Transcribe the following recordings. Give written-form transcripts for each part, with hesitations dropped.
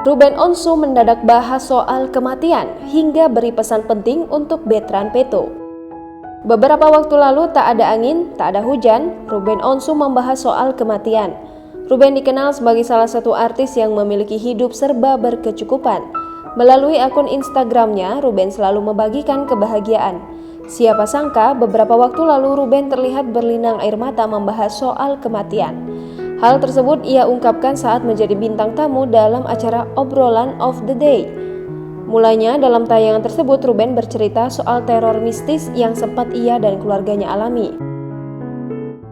Ruben Onsu mendadak bahas soal kematian hingga beri pesan penting untuk Bertrand Peto. Beberapa waktu lalu tak ada angin, tak ada hujan, Ruben Onsu membahas soal kematian. Ruben dikenal sebagai salah satu artis yang memiliki hidup serba berkecukupan. Melalui akun Instagramnya, Ruben selalu membagikan kebahagiaan. Siapa sangka beberapa waktu lalu Ruben terlihat berlinang air mata membahas soal kematian. Hal tersebut ia ungkapkan saat menjadi bintang tamu dalam acara Obrolan of the Day. Mulanya dalam tayangan tersebut Ruben bercerita soal teror mistis yang sempat ia dan keluarganya alami.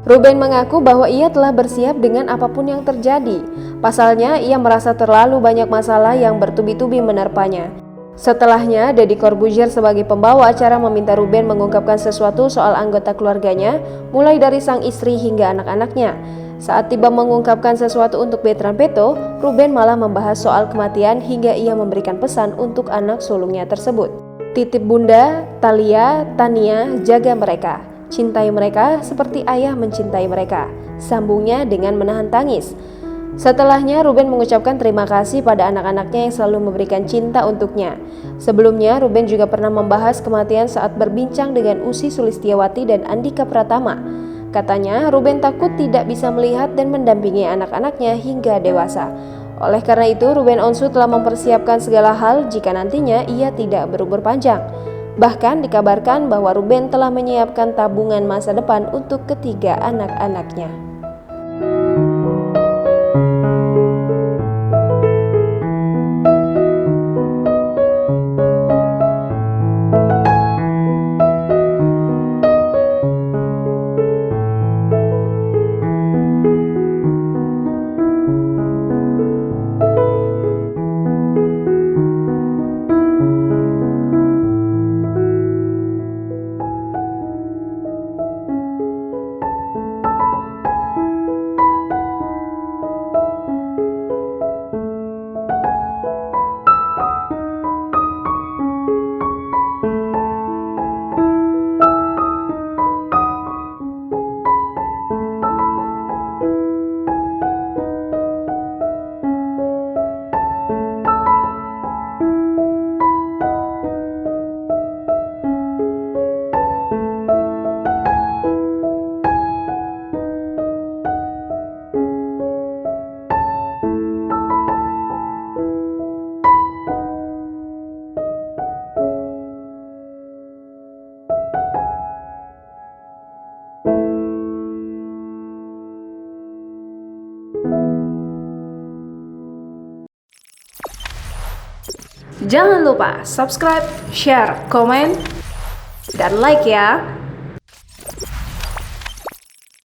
Ruben mengaku bahwa ia telah bersiap dengan apapun yang terjadi. Pasalnya ia merasa terlalu banyak masalah yang bertubi-tubi menerpanya. Setelahnya, Deddy Corbuzier sebagai pembawa acara meminta Ruben mengungkapkan sesuatu soal anggota keluarganya, mulai dari sang istri hingga anak-anaknya. Saat tiba mengungkapkan sesuatu untuk Bertrand Peto, Ruben malah membahas soal kematian hingga ia memberikan pesan untuk anak sulungnya tersebut. Titip Bunda, Thalia, Tania, jaga mereka. Cintai mereka seperti ayah mencintai mereka. Sambungnya dengan menahan tangis. Setelahnya, Ruben mengucapkan terima kasih pada anak-anaknya yang selalu memberikan cinta untuknya. Sebelumnya, Ruben juga pernah membahas kematian saat berbincang dengan Ussy Sulistyawati dan Andhika Pratama. Katanya, Ruben takut tidak bisa melihat dan mendampingi anak-anaknya hingga dewasa. Oleh karena itu, Ruben Onsu telah mempersiapkan segala hal jika nantinya ia tidak berumur panjang. Bahkan dikabarkan bahwa Ruben telah menyiapkan tabungan masa depan untuk ketiga anak-anaknya. Jangan lupa subscribe, share, komen, dan like ya!